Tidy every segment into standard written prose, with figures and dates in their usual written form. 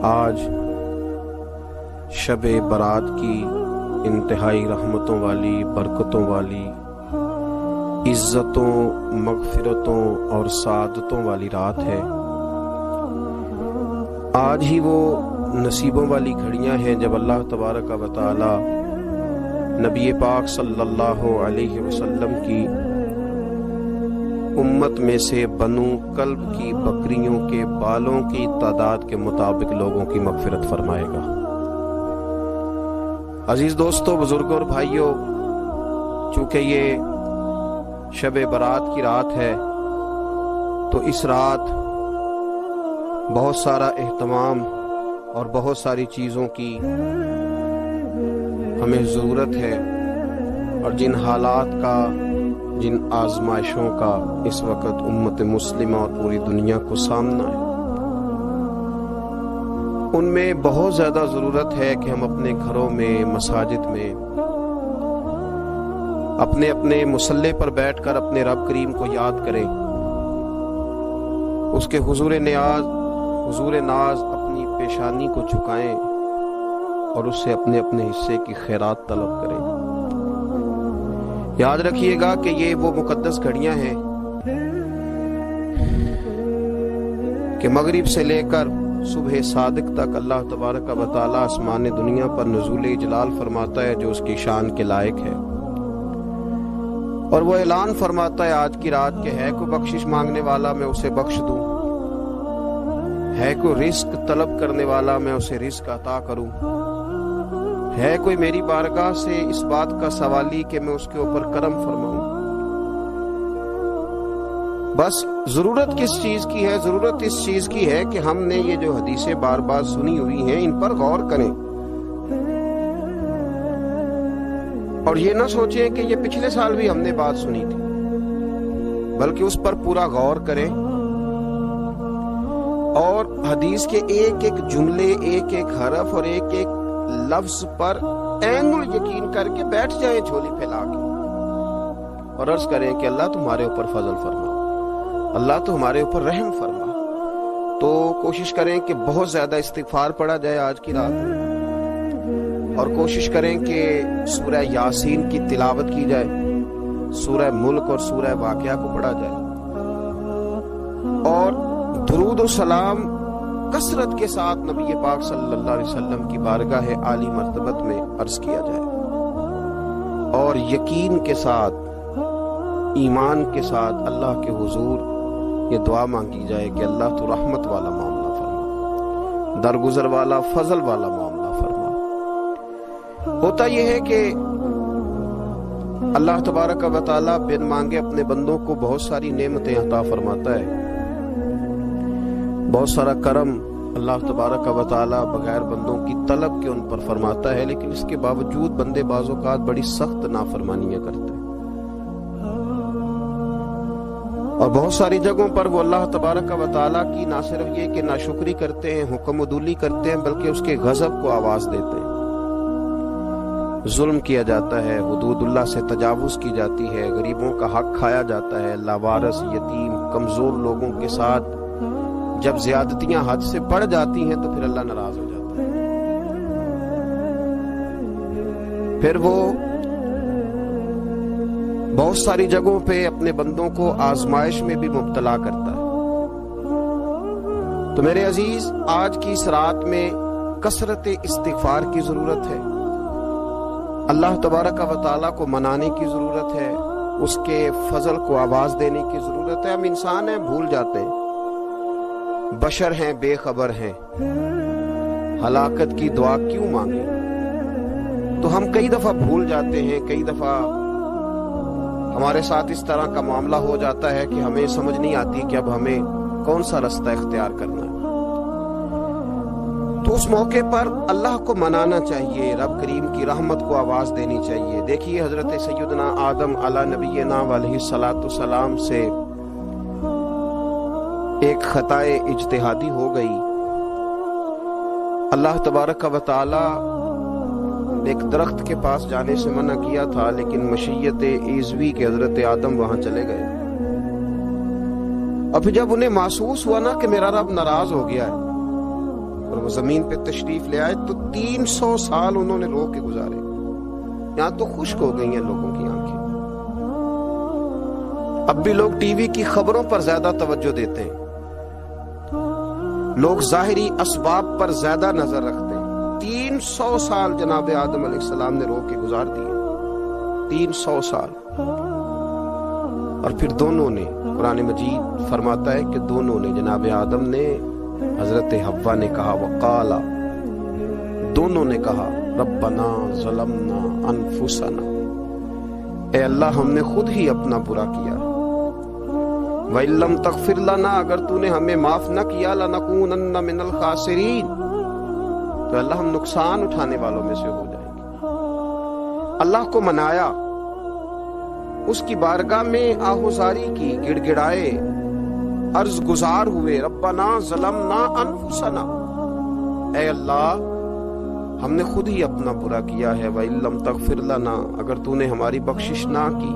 آج شب برات کی انتہائی رحمتوں والی، برکتوں والی، عزتوں، مغفرتوں اور سعادتوں والی رات ہے۔ آج ہی وہ نصیبوں والی گھڑیاں ہیں جب اللہ تبارک و تعالی نبی پاک صلی اللہ علیہ وسلم کی امت میں سے بنو کلب کی بکریوں کے بالوں کی تعداد کے مطابق لوگوں کی مغفرت فرمائے گا۔ عزیز دوستو، بزرگوں اور بھائیوں، چونکہ یہ شب برات کی رات ہے تو اس رات بہت سارا اہتمام اور بہت ساری چیزوں کی ہمیں ضرورت ہے، اور جن حالات کا، جن آزمائشوں کا اس وقت امت مسلمہ اور پوری دنیا کو سامنا ہے، ان میں بہت زیادہ ضرورت ہے کہ ہم اپنے گھروں میں، مساجد میں، اپنے اپنے مصلی پر بیٹھ کر اپنے رب کریم کو یاد کریں، اس کے حضور ناز اپنی پیشانی کو جھکائیں اور اس سے اپنے اپنے حصے کی خیرات طلب کریں۔ یاد رکھیے گا کہ یہ وہ مقدس گھڑیاں ہیں کہ مغرب سے لے کر صبح صادق تک اللہ تبارک و تعالی آسمان دنیا پر نزول جلال فرماتا ہے جو اس کی شان کے لائق ہے، اور وہ اعلان فرماتا ہے آج کی رات کہ ہے کوئی بخشش مانگنے والا میں اسے بخش دوں، ہے کوئی رزق طلب کرنے والا میں اسے رزق عطا کروں، ہے کوئی میری بارگاہ سے اس بات کا سوالی کہ میں اس کے اوپر کرم فرماؤں۔ بس ضرورت کس چیز کی ہے؟ ضرورت اس چیز کی ہے کہ ہم نے یہ جو حدیثیں بار بار سنی ہوئی ہیں ان پر غور کریں، اور یہ نہ سوچیں کہ یہ پچھلے سال بھی ہم نے بات سنی تھی، بلکہ اس پر پورا غور کریں اور حدیث کے ایک ایک جملے، ایک ایک حرف اور ایک ایک لفظ پر عین یقین کر کے بیٹھ جائیں جھولی پھیلا کے، اور عرض کریں کہ اللہ تمہارے اوپر فضل فرما، اللہ تو ہمارے اوپر رحم فرما۔ تو کوشش کریں کہ بہت زیادہ استغفار پڑھا جائے آج کی رات میں، اور کوشش کریں کہ سورہ یاسین کی تلاوت کی جائے، سورہ ملک اور سورہ واقعہ کو پڑھا جائے، اور درود و سلام کثرت کے ساتھ نبی پاک صلی اللہ علیہ وسلم کی بارگاہ عالی مرتبت میں عرض کیا جائے، اور یقین کے ساتھ، ایمان کے ساتھ اللہ کے حضور یہ دعا مانگی جائے کہ اللہ تو رحمت والا معاملہ فرما، درگزر والا، فضل والا معاملہ فرما۔ ہوتا یہ ہے کہ اللہ تبارک و تعالی بن مانگے اپنے بندوں کو بہت ساری نعمتیں عطا فرماتا ہے، بہت سارا کرم اللہ تبارک و تعالی بغیر بندوں کی طلب کے ان پر فرماتا ہے، لیکن اس کے باوجود بندے بعض اوقات بڑی سخت نافرمانیاں کرتے ہیں، اور بہت ساری جگہوں پر وہ اللہ تبارک و تعالی کی نہ صرف یہ کہ ناشکری کرتے ہیں، حکم و دولی کرتے ہیں، بلکہ اس کے غضب کو آواز دیتے ہیں۔ ظلم کیا جاتا ہے، حدود اللہ سے تجاوز کی جاتی ہے، غریبوں کا حق کھایا جاتا ہے، لاوارث، یتیم، کمزور لوگوں کے ساتھ جب زیادتیاں حد سے بڑھ جاتی ہیں تو پھر اللہ ناراض ہو جاتا ہے، پھر وہ بہت ساری جگہوں پہ اپنے بندوں کو آزمائش میں بھی مبتلا کرتا ہے۔ تو میرے عزیز، آج کی اس رات میں کثرت استغفار کی ضرورت ہے، اللہ تبارک و تعالیٰ کو منانے کی ضرورت ہے، اس کے فضل کو آواز دینے کی ضرورت ہے۔ ہم انسان ہیں، بھول جاتے ہیں، بشر ہیں، بے خبر ہیں، ہلاکت کی دعا کیوں مانگے؟ تو ہم کئی دفعہ بھول جاتے ہیں، کئی دفعہ ہمارے ساتھ اس طرح کا معاملہ ہو جاتا ہے کہ ہمیں سمجھ نہیں آتی کہ اب ہمیں کون سا رستہ اختیار کرنا ہے۔ تو اس موقع پر اللہ کو منانا چاہیے، رب کریم کی رحمت کو آواز دینی چاہیے۔ دیکھیے حضرت سیدنا آدم علیہ نبینا علیہ الصلوۃ والسلام سے ایک خطائے اجتہادی ہو گئی، اللہ تبارک و تعالی ایک درخت کے پاس جانے سے منع کیا تھا، لیکن مشیت عیزوی کے حضرت آدم وہاں چلے گئے، اور پھر جب انہیں محسوس ہوا نا کہ میرا رب ناراض ہو گیا ہے اور وہ زمین پہ تشریف لے آئے تو 300 سال انہوں نے رو کے گزارے. یہاں تو خشک ہو گئی ہیں لوگوں کی آنکھیں. اب بھی لوگ ٹی وی کی خبروں پر زیادہ توجہ دیتے ہیں, لوگ ظاہری اسباب پر زیادہ نظر رکھتے ہیں. 300 سال جناب آدم علیہ السلام نے رو کے گزار دیے, 300 سال. اور پھر دونوں نے, قرآن مجید فرماتا ہے کہ دونوں نے, جناب آدم نے, حضرت حوا نے کہا, وقالا, دونوں نے کہا, ربنا ظلمنا انفسنا, اے اللہ ہم نے خود ہی اپنا برا کیا. وَإِن لَّمْ تَغْفِرْ لَنَا, اگر تو نے ہمیں معاف نہ کیا, لَنَكُونَنَّ مِنَ الْخَاسِرِينَ, تو اللہ ہم نقصان اٹھانے والوں میں سے ہو جائیں گے. اللہ کو منایا, اس کی بارگاہ میں آہوزاری کی, گڑ گڑائے, عرض گزار ہوئے, ربنا ظلمنا انفسنا, اے اللہ ہم نے خود ہی اپنا برا کیا ہے. وَإِن لَّمْ تَغْفِرْ لَنَا, اگر تو نے ہماری بخشش نہ کی,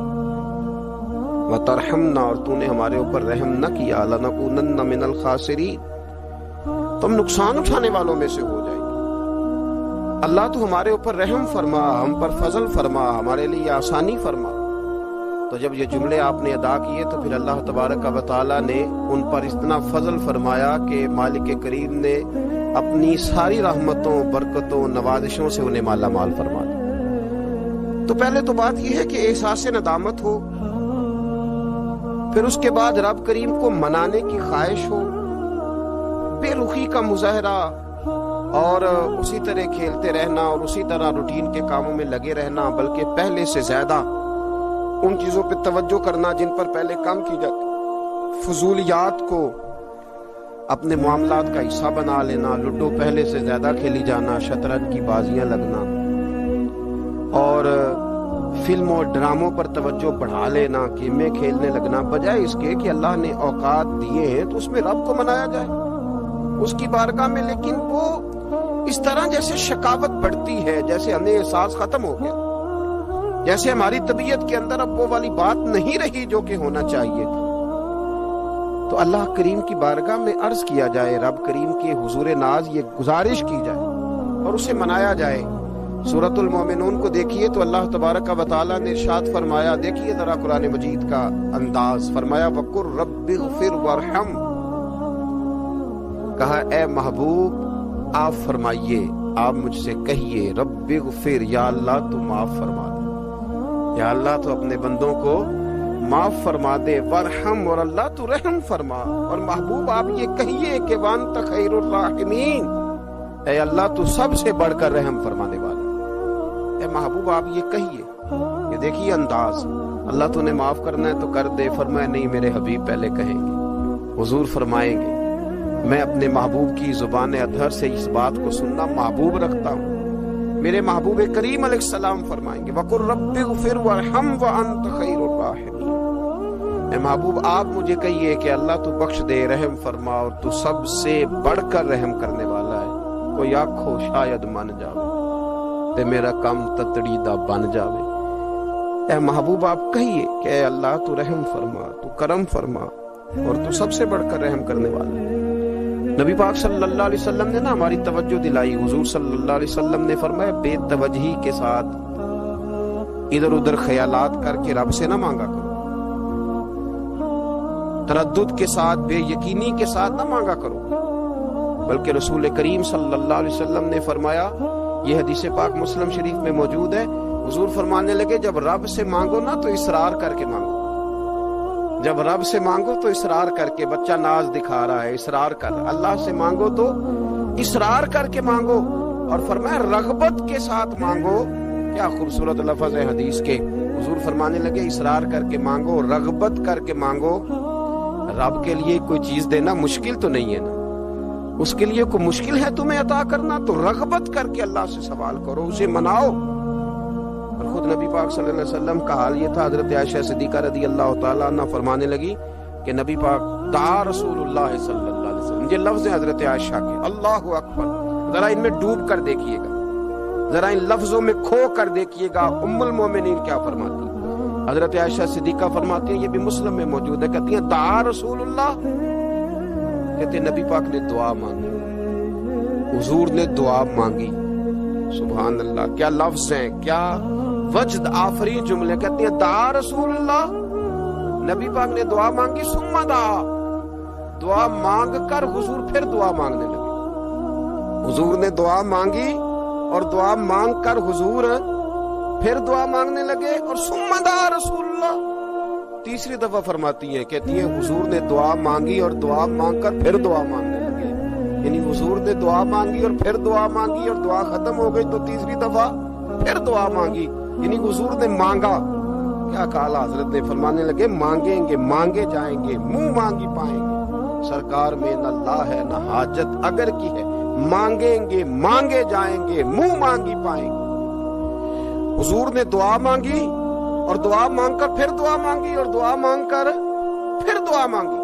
وَتَرْحَمْنَا, اور تو نے ہمارے اوپر رحم نہ کیا, لَنَكُونَنَّ مِنَ الْخَاسِرِينَ, تو ہم نقصان اٹھانے والوں میں سے ہو جائیں گے. اللہ تو ہمارے اوپر رحم فرما, ہم پر فضل فرما, ہمارے لیے آسانی فرما. تو جب یہ جملے آپ نے ادا کیے تو پھر اللہ تبارک و تعالیٰ نے ان پر اتنا فضل فرمایا کہ مالک کریم نے اپنی ساری رحمتوں, برکتوں, نوازشوں سے انہیں مالا مال فرما دیا. تو پہلے تو بات یہ ہے کہ احساس ندامت ہو, پھر اس کے بعد رب کریم کو منانے کی خواہش ہو, بے رخی کا مظاہرہ, اور اسی طرح کھیلتے رہنا اور اسی طرح روٹین کے کاموں میں لگے رہنا, بلکہ پہلے سے زیادہ ان چیزوں پہ توجہ کرنا جن پر پہلے کام کی جاتی, فضولیات کو اپنے معاملات کا حصہ بنا لینا, لوڈو پہلے سے زیادہ کھیلی جانا, شطرنج کی بازیاں لگنا, اور فلموں اور ڈراموں پر توجہ بڑھا لینا, گیمیں کھیلنے لگنا, بجائے اس کے کہ اللہ نے اوقات دیے ہیں تو اس میں رب کو منایا جائے اس کی بارگاہ میں. لیکن وہ اس طرح جیسے شکاوت بڑھتی ہے, جیسے ہمیں احساس ختم ہو گیا, جیسے ہماری طبیعت کے اندر اب وہ والی بات نہیں رہی جو کہ ہونا چاہیے تھی. تو اللہ کریم کی بارگاہ میں عرض کیا جائے, رب کریم کے حضور ناز یہ گزارش کی جائے اور اسے منایا جائے. سورۃ المومنون کو دیکھیے تو اللہ تبارک و تعالیٰ نے ارشاد فرمایا, دیکھیے ذرا قرآن مجید کا انداز, فرمایا وَقُلْ رَبِّ اغْفِرْ وَارْحَمْ, کہا اے محبوب آپ فرمائیے, آپ مجھ سے کہیے, رب اغفر, یا اللہ تو معاف فرما دے, یا اللہ تو اپنے بندوں کو معاف فرما دے, وارحم, اور اللہ تو رحم فرما. اور محبوب آپ یہ کہیے کہ وانت خیر الراحمین, اے اللہ تو سب سے بڑھ کر رحم فرمانے والا. اے محبوب آپ یہ کہیے. یہ دیکھیے انداز, اللہ تو نے معاف کرنا ہے تو کر دے, فرمایا نہیں میرے حبیب پہلے کہیں گے, حضور فرمائیں گے. میں اپنے محبوب کی زبان اطہر سے اس بات کو سننا محبوب رکھتا ہوں. میرے محبوب کریم علیہ السلام فرمائیں گے, وَقُلْ رَبِّ اغْفِرْ وَارْحَمْ وَأَنْتَ خَيْرُ الرَّاحِمِينَ, اے محبوب آپ مجھے کہیے کہ اللہ تو بخش دے, رحم فرما, اور تو سب سے بڑھ کر رحم کرنے والا ہے. کوئی آنکھو شاید من جاوے تے میرا کم تتڑی دا بن جاوے. اے محبوب آپ کہیے کہ اے اللہ تو رحم فرما, تو کرم فرما, اور تو سب سے بڑھ کر رحم کرنے والا ہے. نبی پاک صلی اللہ علیہ وسلم نے نا ہماری توجہ دلائی. حضور صلی اللہ علیہ وسلم نے فرمایا بے توجہی کے ساتھ ادھر ادھر خیالات کر کے رب سے نہ مانگا کرو, تردد کے ساتھ, بے یقینی کے ساتھ نہ مانگا کرو, بلکہ رسول کریم صلی اللہ علیہ وسلم نے فرمایا, یہ حدیث پاک مسلم شریف میں موجود ہے, حضور فرمانے لگے جب رب سے مانگو نا تو اصرار کر کے مانگو. جب رب سے مانگو تو اصرار کر کے, بچہ ناز دکھا رہا ہے اصرار کر, اللہ سے مانگو تو اصرار کر کے مانگو. اور فرمایا رغبت کے ساتھ مانگو. کیا خوبصورت لفظ ہے حدیث کے. حضور فرمانے لگے اصرار کر کے مانگو, رغبت کر کے مانگو. رب کے لیے کوئی چیز دینا مشکل تو نہیں ہے نا, اس کے لیے کوئی مشکل ہے تمہیں عطا کرنا, تو رغبت کر کے اللہ سے سوال کرو, اسے مناؤ. اور خود نبی پاک صلی اللہ علیہ وسلم کا حال یہ تھا, حضرت عائشہ صدیقہ رضی اللہ تعالیٰ عنہ فرمانے لگی کہ نبی پاک دعا رسول اللہ صلی اللہ علیہ وسلم, یہ لفظ ہیں حضرت عائشہ کے, اللہ اکبر. ذرا ان میں ڈوب کر دیکھیے گا, ذرا ان لفظوں میں کھو کر دیکھیے گا ام المومنین کیا فرماتی. حضرت عائشہ صدیقہ فرماتی ہیں, یہ بھی مسلم میں موجود ہے, کہتی ہیں دعا رسول اللہ, کہتے ہیں نبی پاک نے دعا مانگی. حضور نے دعا مانگی. سبحان اللہ، کیا لفظ ہیں، کیا وجد آفری جملے. کہتے ہیں دعا رسول اللہ، نبی پاک نے دعا مانگی. ثم دعا، دعا مانگ کر حضور پھر دعا مانگنے لگے. حضور نے دعا مانگی اور دعا مانگ کر حضور پھر دعا مانگنے لگے. اور ثم دعا رسول اللہ تیسری دفعہ فرماتی ہیں، کہتی ہیں حضور نے دعا مانگی اور دعا مانگ کر پھر دعا مانگنے لگے. یعنی حضور نے دعا مانگی اور پھر دعا مانگی اور دعا ختم ہو گئی تو تیسری دفعہ پھر دعا مانگی. یعنی حضور نے مانگا. کیا کہا حضرت نے؟ فرمانے لگے مانگیں گے مانگے جائیں گے، منہ مانگی پائیں گے. سرکار میں نہ لا ہے نہ حاجت اگر کی ہے، مانگیں گے مانگے جائیں گے، منہ مانگی پائیں گے. حضور نے دعا مانگی اور دعا مانگ کر پھر دعا مانگی اور دعا مانگ کر پھر دعا مانگی.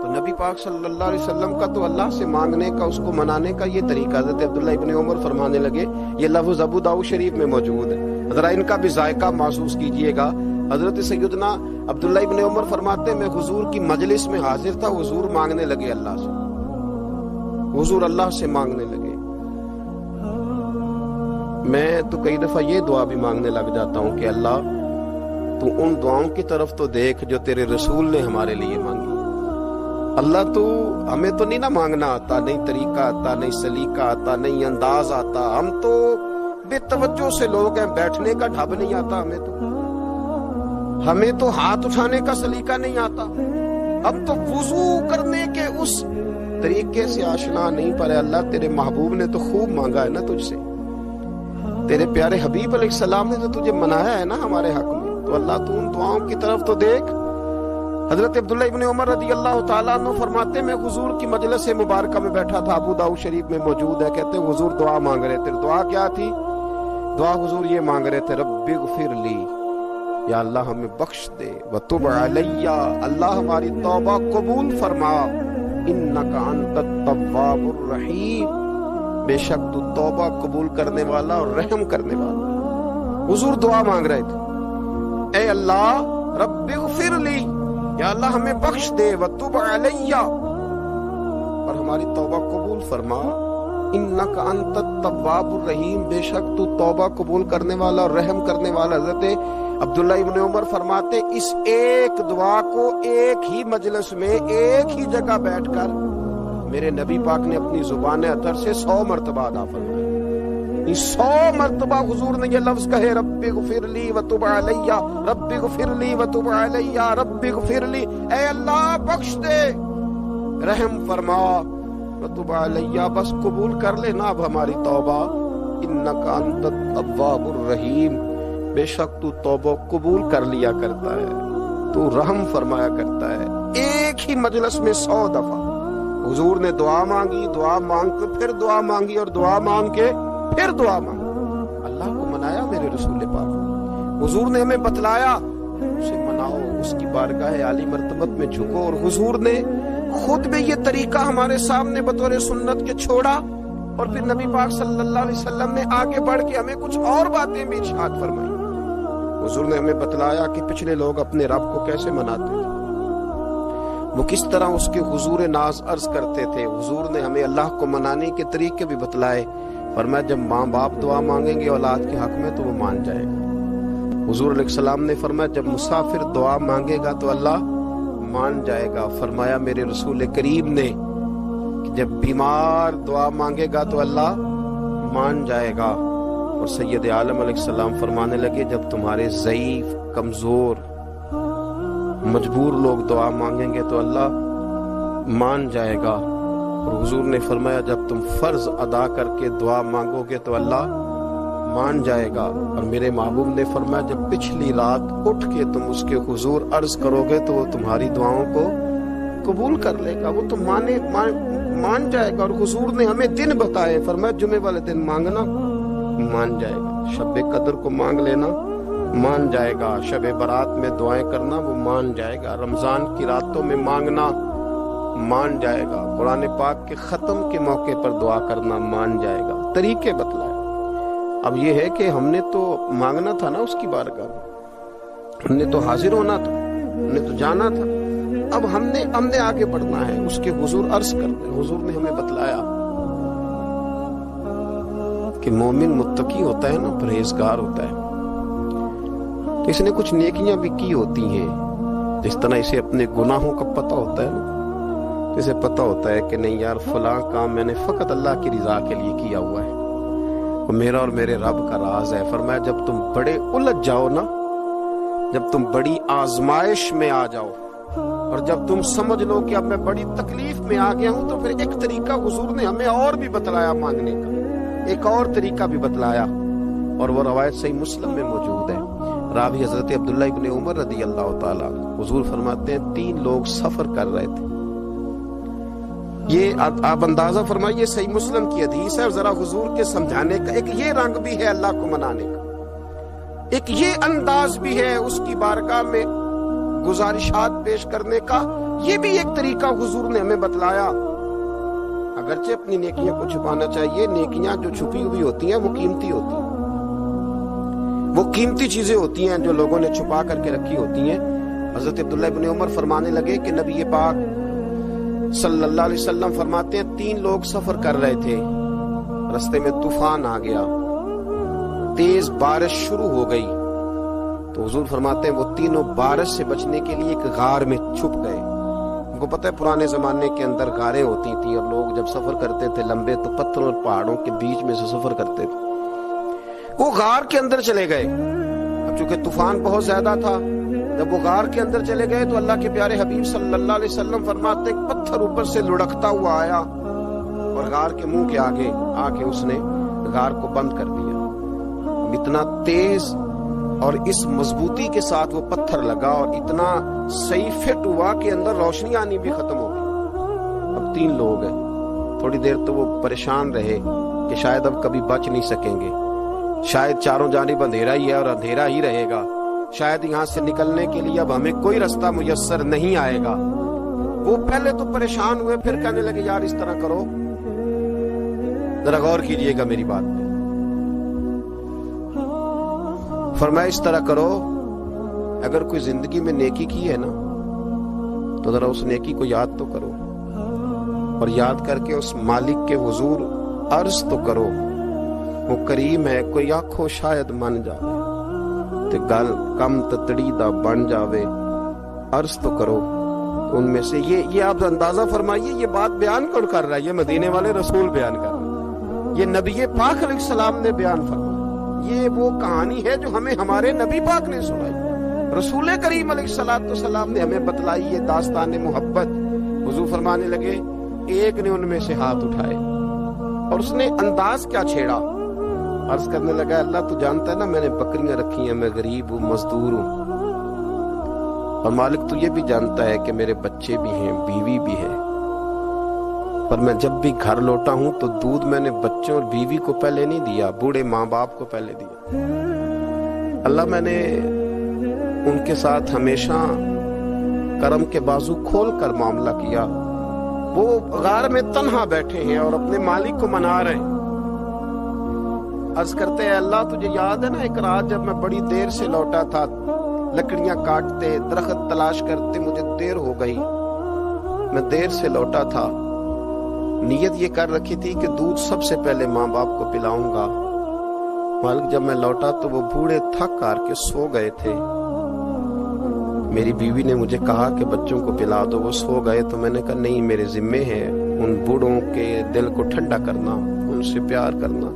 تو نبی پاک صلی اللہ علیہ وسلم کا تو اللہ سے مانگنے کا، اس کو منانے کا یہ طریقہ. حضرت عبداللہ ابن عمر فرمانے لگے، یہ لفظ ابو داؤد شریف میں موجود ہے، ذرا ان کا بھی ذائقہ محسوس کیجئے گا. حضرت سیدنا عبداللہ ابن عمر فرماتے میں حضور کی مجلس میں حاضر تھا، حضور مانگنے لگے اللہ سے، حضور اللہ سے مانگنے لگے. میں تو کئی دفعہ یہ دعا بھی مانگنے لگ جاتا ہوں کہ اللہ تو ان دعاؤں کی طرف تو دیکھ جو تیرے رسول نے ہمارے لیے مانگی. اللہ تو ہمیں تو نہیں نہ مانگنا آتا، نہیں طریقہ آتا، نہیں سلیقہ آتا، نہیں انداز آتا. ہم تو بے توجہ سے لوگ ہیں، بیٹھنے کا ڈھب نہیں آتا ہمیں تو ہاتھ اٹھانے کا سلیقہ نہیں آتا. اب تو وضو کرنے کے اس طریقے سے آشنا نہیں. پر اللہ تیرے محبوب نے تو خوب مانگا ہے نا تجھ سے، تیرے پیارے حبیب علیہ السلام نے تو تجھے منایا ہے نا ہمارے حق میں. تو اللہ تو ان دعاؤں کی طرف تو دیکھ. حضرت عبداللہ ابن عمر رضی اللہ تعالیٰ عنہ فرماتے میں حضور کی مجلس مبارکہ میں بیٹھا تھا، ابو داؤد شریف میں موجود ہے. کہتے ہیں حضور دعا مانگ رہے تھے. دعا کیا تھی؟ دعا حضور یہ مانگ رہے تھے، رب اغفر لی، یا اللہ ہمیں بخش دے، وتب علی، اللہ ہماری توبہ قبول فرما، انک انت التواب الرحیم، بے شک تو توبہ قبول کرنے والا اور رحم کرنے والا. حضور دعا مانگ رہے تھے، اے اللہ رب اغفر لی، یا اللہ ہمیں بخش دے، وتب علی، اور ہماری توبہ قبول فرما، انک انت التواب الرحیم، بے شک تو توبہ قبول کرنے والا اور رحم کرنے والا. حضرت عبداللہ ابن عمر فرماتے اس ایک دعا کو ایک ہی مجلس میں ایک ہی جگہ بیٹھ کر میرے نبی پاک نے اپنی زبان اطہر سے 100 مرتبہ ادا فرمایا. 100 مرتبہ حضور نے یہ لفظ کہے، رب اغفر لی وتب علی، رب اغفر لی وتب علی، رب اغفر لی، اے اللہ بخش دے، رحم فرما، وتب علی، بس قبول کر لینا اب ہماری توبہ، انک انت التواب الرحیم، بے شک تو توبہ قبول کر لیا کرتا ہے، تو رحم فرمایا کرتا ہے. ایک ہی مجلس میں 100 دفعہ حضور نے دعا مانگی، دعا مانگ کے پھر دعا مانگی اور دعا مانگ کے پھر دعا مانگی. اللہ کو منایا میرے رسول پاک. حضور نے ہمیں بتلایا اسے مناؤ، اس کی بارگاہ عالی مرتبت میں جھکو. اور حضور نے خود بھی یہ طریقہ ہمارے سامنے بطور سنت کے چھوڑا، اور پھر نبی پاک صلی اللہ علیہ وسلم نے آگے بڑھ کے ہمیں کچھ اور باتیں بھی ارشاد فرمائی. حضور نے ہمیں بتلایا کہ پچھلے لوگ اپنے رب کو کیسے مناتے تھے، وہ کس طرح اس کے حضور ناز عرض کرتے تھے. حضور نے ہمیں اللہ کو منانے کے طریقے بھی بتلائے. فرمایا جب ماں باپ دعا مانگیں گے اولاد کے حق میں تو وہ مان جائے گا. حضور علیہ السلام نے فرمایا جب مسافر دعا مانگے گا تو اللہ مان جائے گا. فرمایا میرے رسول کریم نے کہ جب بیمار دعا مانگے گا تو اللہ مان جائے گا. اور سید عالم علیہ السلام فرمانے لگے جب تمہارے ضعیف، کمزور، مجبور لوگ دعا مانگیں گے تو اللہ مان جائے گا. اور حضور نے فرمایا جب تم فرض ادا کر کے دعا مانگو گے تو اللہ مان جائے گا. اور میرے محبوب نے فرمایا جب پچھلی رات اٹھ کے تم اس کے حضور عرض کرو گے تو وہ تمہاری دعاؤں کو قبول کر لے گا، وہ تو مان جائے گا. اور حضور نے ہمیں دن بتائے، فرمایا جمعے والے دن مانگنا مان جائے گا، شب قدر کو مانگ لینا مان جائے گا، شب برات میں دعائیں کرنا وہ مان جائے گا، رمضان کی راتوں میں مانگنا مان جائے گا، قرآن پاک کے ختم کے موقع پر دعا کرنا مان جائے گا. طریقے بتلائے. اب یہ ہے کہ ہم نے تو مانگنا تھا نا اس کی بارگاہ میں، ہم نے تو حاضر ہونا تھا، ہم نے تو جانا تھا. اب ہم نے آگے بڑھنا ہے، اس کے حضور عرض کرنا ہے. حضور نے ہمیں بتلایا کہ مومن متقی ہوتا ہے نا، پرہیزگار ہوتا ہے، تو اس نے کچھ نیکیاں بھی کی ہوتی ہیں، جس طرح اسے اپنے گناہوں کا پتہ ہوتا ہے نا، اسے پتہ ہوتا ہے کہ نہیں یار فلاں کام میں نے فقط اللہ کی رضا کے لیے کیا ہوا ہے، وہ میرا اور میرے رب کا راز ہے۔ فرمایا جب تم بڑے الجھ جاؤ نا، جب تم بڑی آزمائش میں آ جاؤ، اور جب تم سمجھ لو کہ اب میں بڑی تکلیف میں آ گیا ہوں، تو پھر ایک طریقہ حضور نے ہمیں اور بھی بتلایا مانگنے کا، ایک اور طریقہ بھی بتلایا، اور وہ روایت صحیح مسلم میں موجود ہے۔ راوی حضرت عبداللہ ابن عمر رضی اللہ تعالیٰ، حضور فرماتے ہیں 3 لوگ سفر کر رہے تھے، یہ آپ اندازہ فرمائیے صحیح مسلم کی حدیث ہے، اور ذرا حضور کے سمجھانے کا ایک یہ رنگ بھی ہے اللہ کو منانے کا، ایک یہ انداز بھی ہے اس کی بارگاہ میں گزارشات پیش کرنے کا، یہ بھی ایک طریقہ حضور نے ہمیں بتلایا۔ اگرچہ اپنی نیکیاں کو چھپانا چاہیے، نیکیاں جو چھپی ہوئی ہوتی ہیں وہ قیمتی ہوتی ہیں، وہ قیمتی چیزیں ہوتی ہیں جو لوگوں نے چھپا کر کے رکھی ہوتی ہیں۔ حضرت عبداللہ ابن عمر فرمانے لگے کہ نبی پاک صلی اللہ علیہ وسلم فرماتے ہیں 3 لوگ سفر کر رہے تھے، رستے میں طوفان آ گیا، تیز بارش شروع ہو گئی، تو حضور فرماتے ہیں وہ تینوں بارش سے بچنے کے لیے ایک غار میں چھپ گئے۔ ان کو پتہ ہے پرانے زمانے کے اندر غاریں ہوتی تھیں، اور لوگ جب سفر کرتے تھے لمبے تو پتھروں اور پہاڑوں کے بیچ میں سے سفر کرتے تھے، وہ غار کے اندر چلے گئے۔ اب چونکہ طوفان بہت زیادہ تھا، جب وہ غار کے اندر چلے گئے تو اللہ کے پیارے حبیب صلی اللہ علیہ وسلم فرماتے ہیں پتھر اوپر سے لڑکتا ہوا آیا اور غار کے منہ کے آگے آ کے اس نے غار کو بند کر دیا۔ اتنا تیز اور اس مضبوطی کے ساتھ وہ پتھر لگا اور اتنا صحیح فٹ ہوا کہ اندر روشنی آنی بھی ختم ہو گئی۔ اب 3 لوگ ہیں، تھوڑی دیر تو وہ پریشان رہے کہ شاید اب کبھی بچ نہیں سکیں گے، شاید چاروں جانب اندھیرا ہی ہے اور اندھیرا ہی رہے گا، شاید یہاں سے نکلنے کے لیے اب ہمیں کوئی رستہ میسر نہیں آئے گا۔ وہ پہلے تو پریشان ہوئے، پھر کہنے لگے یار اس طرح کرو، ذرا غور کیجئے گا میری بات پہ۔ فرمایا اس طرح کرو، اگر کوئی زندگی میں نیکی کی ہے نا تو ذرا اس نیکی کو یاد تو کرو، اور یاد کر کے اس مالک کے حضور عرض تو کرو، وہ کریم ہے، کوئی آنکھوں شاید من جاوے تے گل کم تتڑی دا بن جاوے، عرض تو کرو۔ ان میں سے یہ آپ اندازہ فرمائیے یہ بات بیان کون کر رہا ہے؟ یہ مدینے والے رسول بیان کر رہے ہیں، یہ نبی پاک علیہ السلام نے بیان فرمایا۔ یہ وہ کہانی ہے جو ہمیں ہمارے نبی پاک نے سنائی، رسول کریم علیہ السلام نے ہمیں بتلائی، یہ داستان محبت۔ حضور فرمانے لگے ایک نے ان میں سے ہاتھ اٹھائے اور اس نے انداز کیا چھیڑا، عرض کرنے لگا اللہ تو جانتا ہے نا میں نے بکریاں رکھی ہیں، میں غریب ہوں، مزدور ہوں، اور مالک تو یہ بھی جانتا ہے کہ میرے بچے بھی ہیں، بیوی بھی ہے، پر میں جب بھی گھر لوٹا ہوں تو دودھ میں نے بچوں اور بیوی کو پہلے نہیں دیا، بوڑھے ماں باپ کو پہلے دیا۔ اللہ میں نے ان کے ساتھ ہمیشہ کرم کے بازو کھول کر معاملہ کیا، وہ غار میں تنہا بیٹھے ہیں اور اپنے مالک کو منا رہے ہیں۔ عرض کرتے ہیں اللہ تجھے یاد ہے نا ایک رات جب میں بڑی دیر سے لوٹا تھا، لکڑیاں کاٹتے درخت تلاش کرتے مجھے دیر ہو گئی، میں دیر سے لوٹا تھا، نیت یہ کر رکھی تھی کہ دودھ سب سے پہلے ماں باپ کو پلاؤں گا، مالک جب میں لوٹا تو وہ بوڑھے تھک کر کے سو گئے تھے، میری بیوی نے مجھے کہا کہ بچوں کو پلا دو، وہ سو گئے، تو میں نے کہا نہیں میرے ذمے ہے ان بوڑھوں کے دل کو ٹھنڈا کرنا، ان سے پیار کرنا۔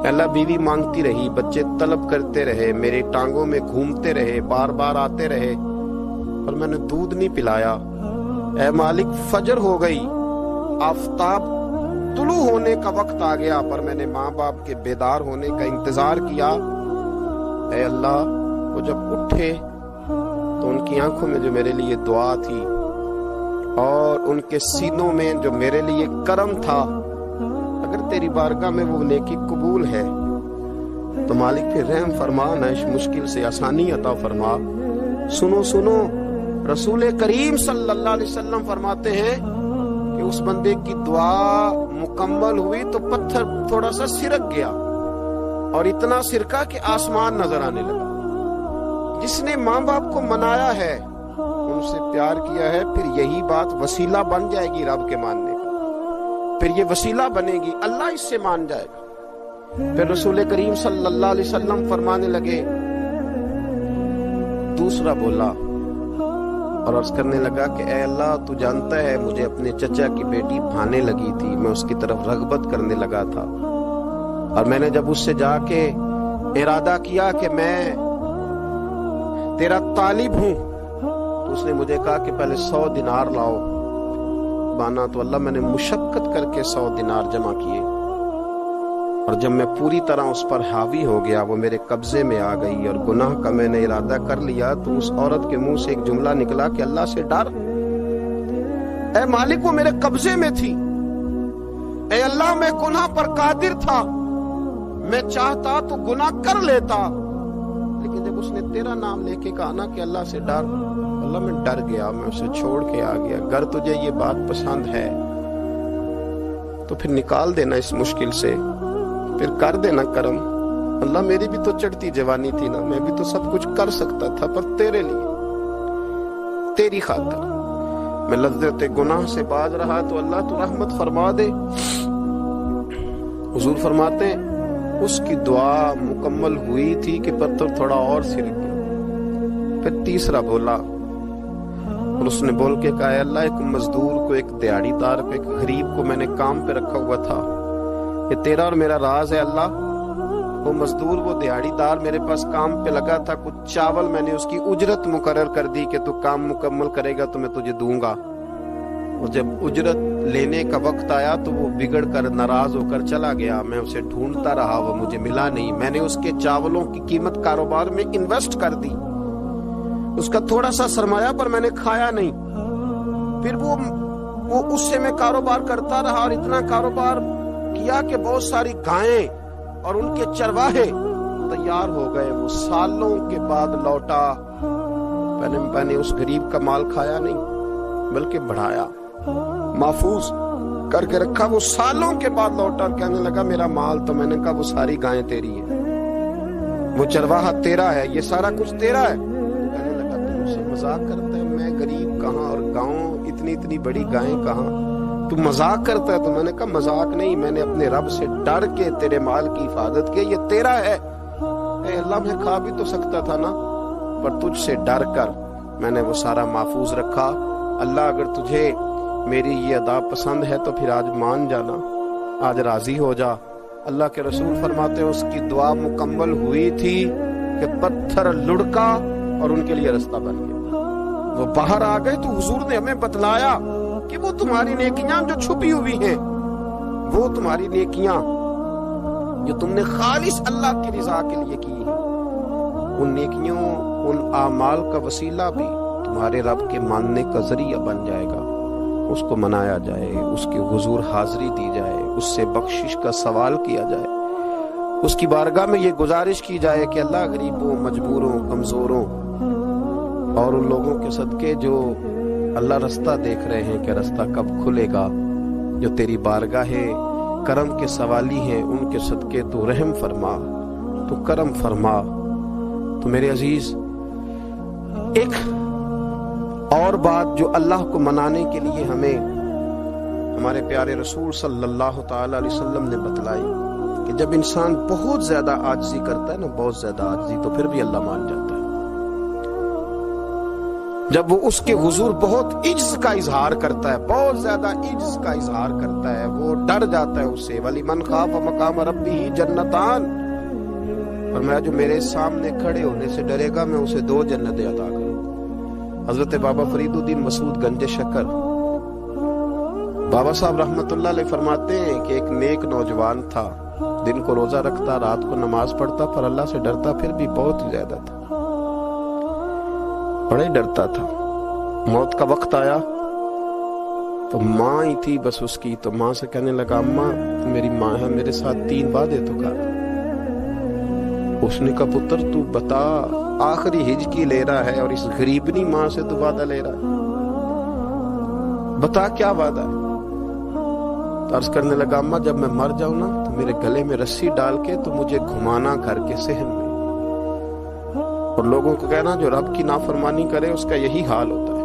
اللہ بیوی مانگتی رہی، بچے طلب کرتے رہے، میری ٹانگوں میں گھومتے رہے، بار بار آتے رہے، پر میں نے دودھ نہیں پلایا۔ اے مالک فجر ہو گئی، آفتاب طلوع ہونے کا وقت آ گیا، پر میں نے ماں باپ کے بیدار ہونے کا انتظار کیا۔ اے اللہ وہ جب اٹھے تو ان کی آنکھوں میں جو میرے لیے دعا تھی اور ان کے سینوں میں جو میرے لیے کرم تھا، اگر تیری بارگاہ میں وہ نیکی قبول ہے تو مالک پھر رحم فرما، نہ اس مشکل سے آسانی عطا فرما۔ سنو سنو، رسول کریم صلی اللہ علیہ وسلم فرماتے ہیں کہ اس بندے کی دعا مکمل ہوئی تو پتھر تھوڑا سا سرک گیا اور اتنا سرکا کہ آسمان نظر آنے لگا۔ جس نے ماں باپ کو منایا ہے، ان سے پیار کیا ہے، پھر یہی بات وسیلہ بن جائے گی رب کے ماننے کا، پھر یہ وسیلہ بنے گی، اللہ اس سے مان جائے گا۔ پھر رسول کریم صلی اللہ علیہ وسلم فرمانے لگے، دوسرا بولا اور عرض کرنے لگا کہ اے اللہ تو جانتا ہے مجھے اپنے چچا کی بیٹی بھانے لگی تھی، میں اس کی طرف رغبت کرنے لگا تھا، اور میں نے جب اس سے جا کے ارادہ کیا کہ میں تیرا طالب ہوں تو اس نے مجھے کہا کہ پہلے 100 دینار لاؤ بانا، تو اللہ میں نے مشقت کر کے 100 دینار جمع کیے، اور جب میں پوری طرح اس پر حاوی ہو گیا وہ میرے قبضے میں آ گئی اور گناہ کا میں نے ارادہ کر لیا، تو اس عورت کے منہ سے ایک جملہ نکلا کہ اللہ سے ڈر، اے مالک وہ میرے قبضے میں تھی، اے اللہ میں گناہ پر قادر تھا، میں چاہتا تو گناہ کر لیتا، لیکن جب اس نے تیرا نام لے کے کہا نا کہ اللہ سے ڈر، اللہ میں ڈر گیا، میں اسے چھوڑ کے آ گیا۔ اگر تجھے یہ بات پسند ہے تو پھر نکال دینا اس مشکل سے، پھر کر دینا کرم، اللہ میری بھی تو چڑھتی جوانی تھی نا، میں بھی تو سب کچھ کر سکتا تھا، پر تیرے لیے تیری خاطر میں لذت گناہ سے باز رہا، تو اللہ تو رحمت فرما دے۔ حضور فرماتے ہیں اس کی دعا مکمل ہوئی تھی کہ پتھر تھوڑا اور سرک گیا۔ پھر تیسرا بولا اور اس نے بول کے کہا، اے اللہ ایک مزدور کو، ایک دیہڑی دار کو، ایک غریب کو میں نے کام پہ رکھا ہوا تھا، یہ تیرا اور میرا راز ہے اللہ، وہ مزدور وہ دیہڑی دار میرے پاس کام پہ لگا تھا، کچھ چاول میں نے اس کی اجرت مقرر کر دی کہ تو کام مکمل کرے گا تو میں تجھے دوں گا، اور جب اجرت لینے کا وقت آیا تو وہ بگڑ کر ناراض ہو کر چلا گیا، میں اسے ڈھونڈتا رہا، وہ مجھے ملا نہیں، میں نے اس کے چاولوں کی قیمت کاروبار میں انویسٹ کر دی، اس کا تھوڑا سا سرمایہ پر میں نے کھایا نہیں، پھر وہ اس سے میں کاروبار کرتا رہا اور اتنا کاروبار کیا کہ بہت ساری گائیں اور ان کے چرواہے تیار ہو گئے، وہ سالوں کے بعد لوٹا، میں نے اس غریب کا مال کھایا نہیں بلکہ بڑھایا، محفوظ کر کے رکھا، وہ سالوں کے بعد لوٹا اور کہنے لگا میرا مال، تو میں نے کہا وہ ساری گائیں تیری ہیں، وہ چرواہا تیرا ہے، یہ سارا کچھ تیرا ہے، کہنے لگا تو مجھ سے مذاق کرتا ہے، میں غریب کہاں اور گاؤں اتنی بڑی گائیں کہاں، تو مذاق کرتا ہے، تو میں نے کہا مذاق نہیں، میں نے اپنے رب سے ڈر کے تیرے مال کی حفاظت کی، یہ تیرا ہے، اے اللہ میں کھا بھی تو سکتا تھا نا، پر تجھ سے ڈر کر میں نے وہ سارا محفوظ رکھا، اللہ اگر تجھے میری یہ ادا پسند ہے تو پھر آج مان جانا، آج راضی ہو جا۔ اللہ کے رسول فرماتے ہیں اس کی دعا مکمل ہوئی تھی کہ پتھر لڑکا اور ان کے لیے رستہ بن گیا، وہ باہر آ گئے، تو حضور نے ہمیں بتلایا کہ وہ تمہاری نیکیاں جو چھپی ہوئی ہیں، وہ تمہاری نیکیاں جو تم نے خالص اللہ کی رضا کے لیے کی ہیں، ان نیکیوں ان اعمال کا وسیلہ بھی تمہارے رب کے ماننے کا ذریعہ بن جائے گا، اس کو منایا جائے، اس کے حضور حاضری دی جائے، اس سے بخشش کا سوال کیا جائے، اس کی بارگاہ میں یہ گزارش کی جائے کہ اللہ غریبوں، مجبوروں، کمزوروں اور ان لوگوں کے صدقے جو اللہ رستہ دیکھ رہے ہیں کہ رستہ کب کھلے گا، جو تیری بارگاہ کرم کے سوالی ہیں، ان کے صدقے تو رحم فرما، تو کرم فرما۔ تو میرے عزیز ایک اور بات جو اللہ کو منانے کے لیے ہمیں ہمارے پیارے رسول صلی اللہ تعالی علیہ وسلم نے بتلائی کہ جب انسان بہت زیادہ عاجزی کرتا ہے نا، بہت زیادہ عاجزی، تو پھر بھی اللہ مان جاتا ہے، جب وہ اس کے حضور بہت عجز کا اظہار کرتا ہے، بہت زیادہ عجز کا اظہار کرتا ہے، وہ ڈر جاتا ہے اس سے، وَلِمَنْ خَافَ مَقَامَ رَبِّهِ جَنَّتَانِ، اور میں جو میرے سامنے کھڑے ہونے سے ڈرے گا میں اسے 2 جنتیں عطا کروں۔ حضرت بابا فرید الدین مسعود گنج شکر بابا صاحب رحمت اللہ علیہ فرماتے ہیں کہ ایک نیک نوجوان تھا، دن کو روزہ رکھتا، رات کو نماز پڑھتا، پر اللہ سے ڈرتا پھر بھی بہت ہی زیادہ تھا، بڑے ڈرتا تھا۔ موت کا وقت آیا تو ماں ہی تھی بس اس کی، تو ماں سے کہنے لگا اماں میری ماں ہے، میرے ساتھ 3 وعدے تو کر۔ اس نے کہا پتر تو بتا، آخری ہج کی لے رہا ہے اور اس غریبنی ماں سے تو وعدہ لے رہا ہے، بتا کیا وعدہ ہے؟ تو عرض کرنے لگا اماں جب میں مر جاؤں نا تو میرے گلے میں رسی ڈال کے تو مجھے گھمانا گھر کے صحن میں، اور لوگوں کو کہنا جو رب کی نافرمانی کرے اس کا یہی حال ہوتا ہے،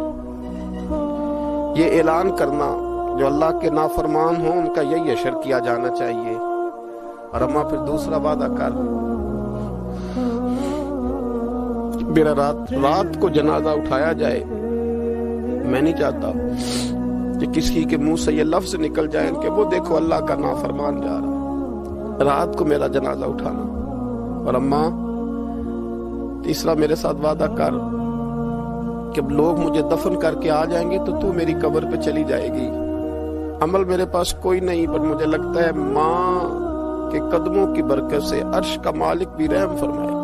یہ اعلان کرنا جو اللہ کے نافرمان ہوں ان کا یہی اشر کیا جانا چاہیے، اور اماں پھر دوسرا وعدہ کر میرا رات کو جنازہ اٹھایا جائے. میں نہیں چاہتا کہ کسی کے منہ سے یہ لفظ نکل جائے کہ وہ دیکھو اللہ کا نافرمان جا رہا. رات کو میرا جنازہ اٹھانا. اور اماں تیسرا میرے ساتھ وعدہ کر کہ لوگ مجھے دفن کر کے آ جائیں گے تو میری قبر پہ چلی جائے گی. عمل میرے پاس کوئی نہیں، پر مجھے لگتا ہے ماں کے قدموں کی برکت سے عرش کا مالک بھی رحم فرمائے گا.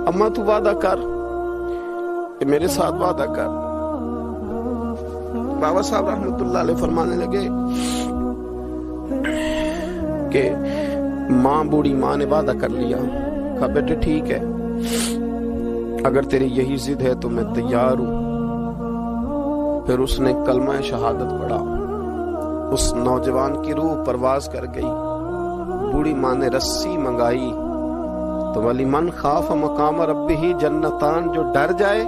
اماں تو وعدہ کر کہ میرے ساتھ وعدہ کر. بابا صاحب رحمۃ اللہ علیہ فرمانے لگے کہ ماں بوڑھی ماں نے وعدہ کر لیا. کہا بیٹے ٹھیک ہے، اگر تیری یہی ضد ہے تو میں تیار ہوں. پھر اس نے کلمہ شہادت پڑھا. اس نوجوان کی روح پرواز کر گئی. بوڑھی ماں نے رسی منگائی تو ولی من خاف مقام ربہ جنتان، جو ڈر جائے.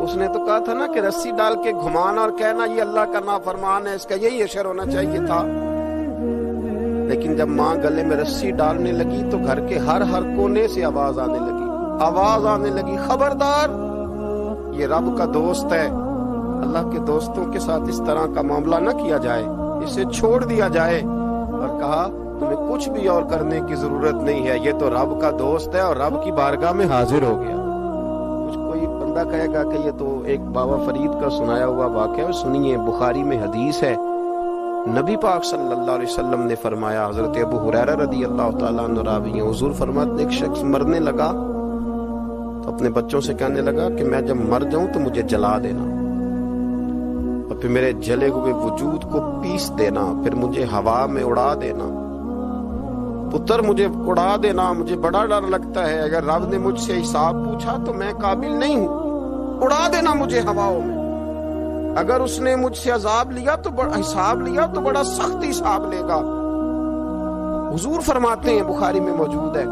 اس نے تو کہا تھا نا کہ رسی ڈال کے گھمانا اور کہنا یہ اللہ کا نافرمان ہے، اس کا یہی اشر ہونا چاہیے تھا. لیکن جب ماں گلے میں رسی ڈالنے لگی تو گھر کے ہر کونے سے آواز آنے لگی خبردار، یہ رب کا دوست ہے. اللہ کے دوستوں کے ساتھ اس طرح کا معاملہ نہ کیا جائے، اسے چھوڑ دیا جائے. اور کہا تمہیں کچھ بھی اور کرنے کی ضرورت نہیں ہے، یہ تو رب کا دوست ہے اور رب کی بارگاہ میں حاضر ہو گیا. کچھ کوئی بندہ کہے گا کہ یہ تو ایک بابا فرید کا سنایا ہوا واقعہ ہے. سنیے، بخاری میں حدیث ہے، نبی پاک صلی اللہ علیہ وسلم نے فرمایا، حضرت ابو ہریرہ رضی اللہ تعالیٰ عنہ راوی ہیں، حضور فرماتے ایک شخص مرنے لگا تو اپنے بچوں سے کہنے لگا کہ میں جب مر جاؤں تو مجھے جلا دینا اور پھر میرے جلے ہوئے وجود کو پیس دینا، پھر مجھے ہوا میں اڑا دینا. پتر مجھے اڑا دینا، مجھے بڑا ڈر لگتا ہے، اگر رب نے مجھ سے حساب پوچھا تو میں قابل نہیں ہوں. اڑا دینا مجھے ہواؤں میں. اگر اس نے مجھ سے عذاب لیا تو حساب لیا تو بڑا سخت حساب لے گا. حضور فرماتے ہیں، بخاری میں موجود ہے،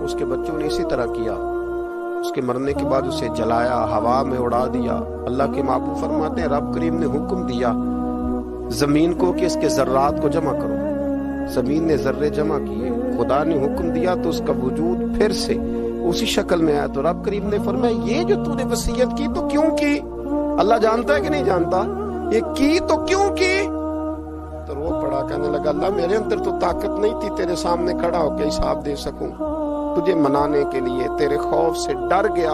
اس کے بچوں نے اسی طرح کیا. اس کے مرنے کے بعد اسے جلایا، ہوا میں اڑا دیا. اللہ کے محبوب فرماتے ہیں رب کریم نے حکم دیا زمین کو کہ اس کے ذرات کو جمع کرو. زمین نے ذرے جمع کیے. خدا نے حکم دیا تو اس کا وجود پھر سے اسی شکل میں آیا. تو رب کریم نے فرمایا یہ جو تو نے وصیت کی تو کیوں کی؟ اللہ جانتا ہے کہ نہیں جانتا؟ یہ کی تو کیوں کی؟ تو رو پڑا، کہنے لگا اللہ میرے اندر تو طاقت نہیں تھی تیرے سامنے کھڑا ہو کے حساب دے سکوں. تجھے منانے کے لیے تیرے خوف سے ڈر گیا،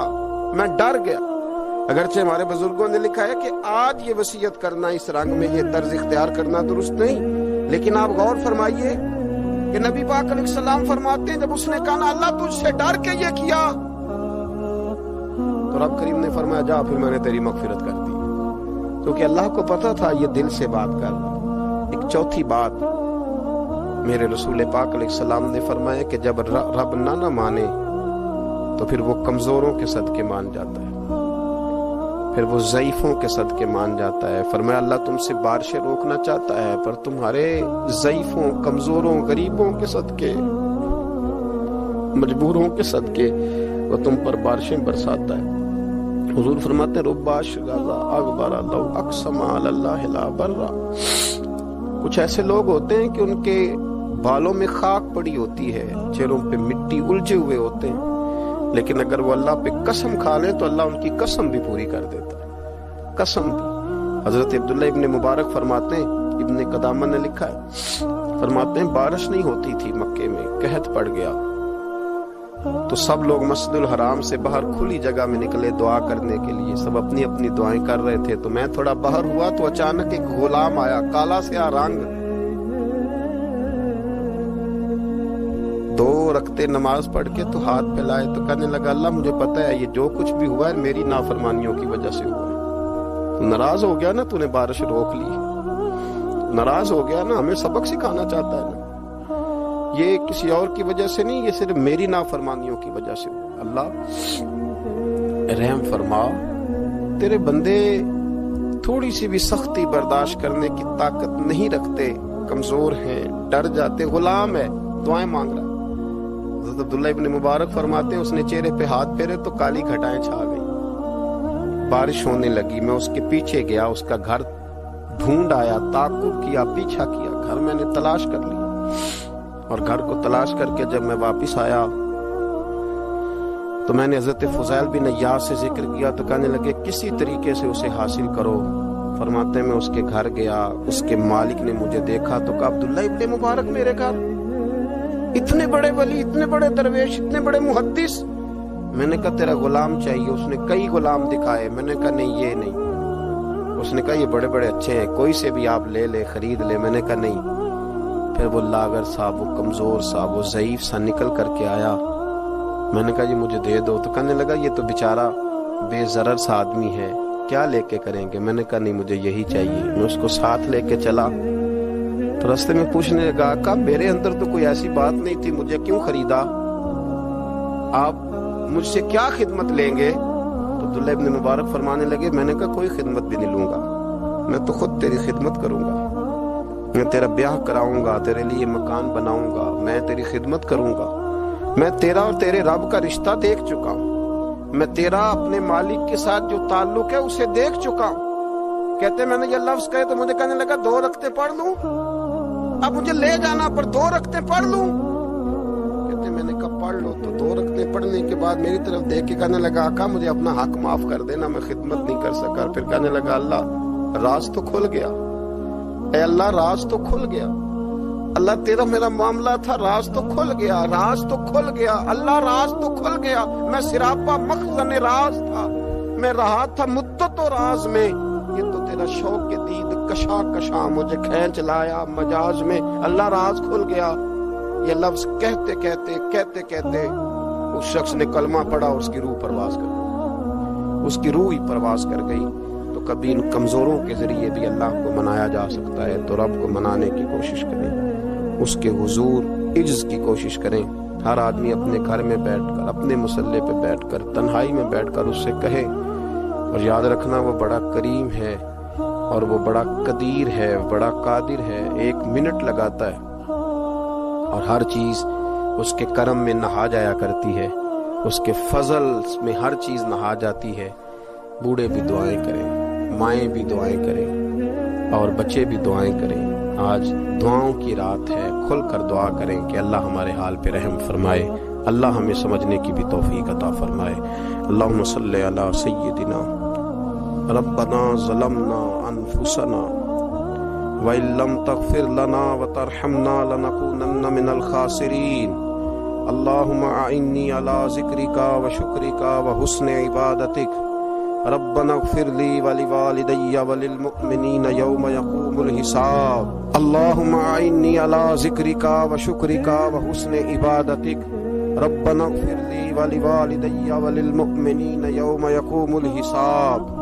میں ڈر گیا. اگرچہ ہمارے بزرگوں نے لکھا ہے کہ آج یہ وصیت کرنا، اس رنگ میں یہ طرز اختیار کرنا درست نہیں، لیکن آپ غور فرمائیے کہ نبی پاک علیہ السلام فرماتے ہیں جب اس نے کہا نا اللہ تجھ سے ڈر کے یہ کیا، تو رب کریم نے فرمایا جا پھر میں نے تیری مغفرت کر دی. کیونکہ اللہ کو پتا تھا یہ دل سے بات کر. ایک چوتھی بات میرے رسول پاک علیہ السلام نے فرمایا کہ جب رب نہ مانے تو پھر وہ کمزوروں کے صدقے مان جاتا ہے، پھر وہ ضعیفوں کے صدقے مان جاتا ہے. فرمایا اللہ تم سے بارشیں روکنا چاہتا ہے پر تمہارے ضعیفوں، کمزوروں، غریبوں کے صدقے، مجبوروں کے صدقے وہ تم پر بارشیں برساتا ہے. حضور فرماتے ہیں ربا شغازا اغبر لو اقسم علی اللہ لا برا. کچھ ایسے لوگ ہوتے ہیں کہ ان کے بالوں میں خاک پڑی ہوتی ہے، چہروں پہ مٹی الجھے ہوئے ہوتے ہیں، لیکن اگر وہ اللہ پہ قسم کھا لیں تو اللہ ان کی قسم بھی پوری کر دیتا ہے، قسم بھی. حضرت عبداللہ ابن مبارک فرماتے ہیں، ابن قدامہ نے لکھا ہے، فرماتے ہیں بارش نہیں ہوتی تھی مکے میں، قحط پڑ گیا تو سب لوگ مسجد الحرام سے باہر کھلی جگہ میں نکلے دعا کرنے کے لیے. سب اپنی اپنی دعائیں کر رہے تھے تو میں تھوڑا باہر ہوا تو اچانک ایک غلام آیا، کالا سیاہ رنگ، 2 رکعتیں نماز پڑھ کے تو ہاتھ پھیلائے تو کہنے لگا اللہ مجھے پتا ہے یہ جو کچھ بھی ہوا ہے میری نافرمانیوں کی وجہ سے ہوا ہے. ناراض ہو گیا نا، تو نے بارش روک لی، ناراض ہو گیا نا، ہمیں سبق سکھانا چاہتا ہے نا. یہ کسی اور کی وجہ سے نہیں، یہ صرف میری نافرمانیوں کی وجہ سے. اللہ رحم فرما، تیرے بندے تھوڑی سی بھی سختی برداشت کرنے کی طاقت نہیں رکھتے، کمزور ہیں، ڈر جاتے. غلام ہے، دعائیں مانگ رہا ہے. حضرت عبداللہ ابن مبارک فرماتے ہیں اس نے چہرے پہ ہاتھ پھیرے تو کالی گھٹائیں چھا گئی، بارش ہونے لگی. میں اس کے پیچھے گیا، اس کا گھر ڈھونڈ آیا، تعقب کیا، پیچھا کیا، گھر میں نے تلاش کر لیا. اور گھر کو تلاش کر کے جب میں واپس آیا تو میں نے حضرت فضیل بن عیاض سے ذکر کیا تو کہنے لگے کسی طریقے سے اسے حاصل کرو. فرماتے میں اس کے گھر گیا, اس کے مالک نے مجھے دیکھا تو کہا عبداللہ ابن مبارک میرے گھر, اتنے بڑے ولی, اتنے بڑے درویش, اتنے بڑے محدث. میں نے کہا تیرا غلام چاہیے. اس نے کئی غلام دکھائے. میں نے کہا نہیں یہ نہیں. اس نے کہا یہ بڑے بڑے اچھے ہیں, کوئی سے بھی آپ لے لے, خرید لے. میں نے کہا نہیں. پھر وہ لاغر صاحب, وہ کمزور صاحب, وہ ضعیف سا نکل کر کے آیا. میں نے کہا یہ مجھے دے دو. تو کہنے لگا یہ تو بیچارہ بے ضرر سا آدمی ہے, کیا لے کے کریں گے. میں نے کہا نہیں مجھے یہی چاہیے. میں اس کو ساتھ لے کے چلا تو راستے میں پوچھنے لگا کہ میرے اندر تو کوئی ایسی بات نہیں تھی, مجھے کیوں خریدا, آپ مجھ سے کیا خدمت لیں گے. تو عبداللہ ابن مبارک فرمانے لگے میں نے کہا کوئی خدمت بھی نہیں لوں گا, میں تو خود تیری خدمت کروں گا. میں تیرا بیاہ کراؤں گا, تیرے لیے مکان بناؤں گا, میں تیری خدمت کروں گا. میں تیرا اور تیرے رب کا رشتہ دیکھ چکا ہوں. میں تیرا اپنے مالک کے ساتھ جو تعلق ہے اسے دیکھ چکا ہوں. کہتے میں نے یہ لفظ کہے تو مجھے کہنے لگا 2 رکعتیں پڑھ لوں, اب مجھے لے جانا پر 2 رکعتیں پڑھ لوں. کہتے میں نے کہا پڑھ لو. تو 2 رکعتیں پڑھنے کے بعد میری طرف دیکھ کے کہنے لگا آقا مجھے اپنا حق معاف کر دینا, میں خدمت نہیں کر سکا. پھر کہنے لگا اللہ راز تو کھل گیا, اے اللہ راز تو کھل گیا, اللہ تیرا میرا معاملہ تھا, راز تو کھل گیا, راز تو کھل گیا, اللہ راز تو کھل گیا. میں سراپا مخزن راز تھا, میں رہا تھا مدت و راز میں, یہ تو تیرا شوق کے دید کشا کشا مجھے کھینچ لایا مجاز میں. اللہ راز کھل گیا. یہ لفظ کہتے کہتے کہتے کہتے اس شخص نے کلمہ پڑھا, اس کی روح پرواز کر گئی, اس کی روح ہی پرواز کر گئی. تو کبھی ان کمزوروں کے ذریعے بھی اللہ کو منایا جا سکتا ہے, تو رب کو منانے کی کوشش کریں, اس کے حضور عجز کی کوشش کریں. ہر آدمی اپنے گھر میں بیٹھ کر, اپنے مصلے پہ بیٹھ کر, تنہائی میں بیٹھ کر اس سے کہے, اور یاد رکھنا وہ بڑا کریم ہے اور وہ بڑا قدیر ہے, بڑا قادر ہے. 1 منٹ لگاتا ہے اور ہر چیز اس کے کرم میں نہا جایا کرتی ہے, اس کے فضل میں ہر چیز نہا جاتی ہے. بوڑھے بھی دعائیں کریں, مائیں بھی دعائیں کریں, اور بچے بھی دعائیں کریں. آج دعاؤں کی رات ہے, کھل کر دعا کریں کہ اللہ ہمارے حال پہ رحم فرمائے, اللہ ہمیں سمجھنے کی بھی توفیق عطا فرمائے. اللہم صلی علی سیدنا ربنا ظلمنا انفسنا وَإِن لَّمْ تَغْفِرْ لَنَا وَتَرْحَمْنَا لَنَكُونَنَّ مِنَ الْخَاسِرِينَ. اللهم أعني على ذكرك وشكرك وحسن عبادتك. ربنا اغفر لي ولوالدي وللمؤمنين يوم يقوم الحساب. اللهم أعني على ذكرك وشكرك وحسن عبادتك. ربنا اغفر لي ولوالدي وللمؤمنين يوم يقوم الحساب.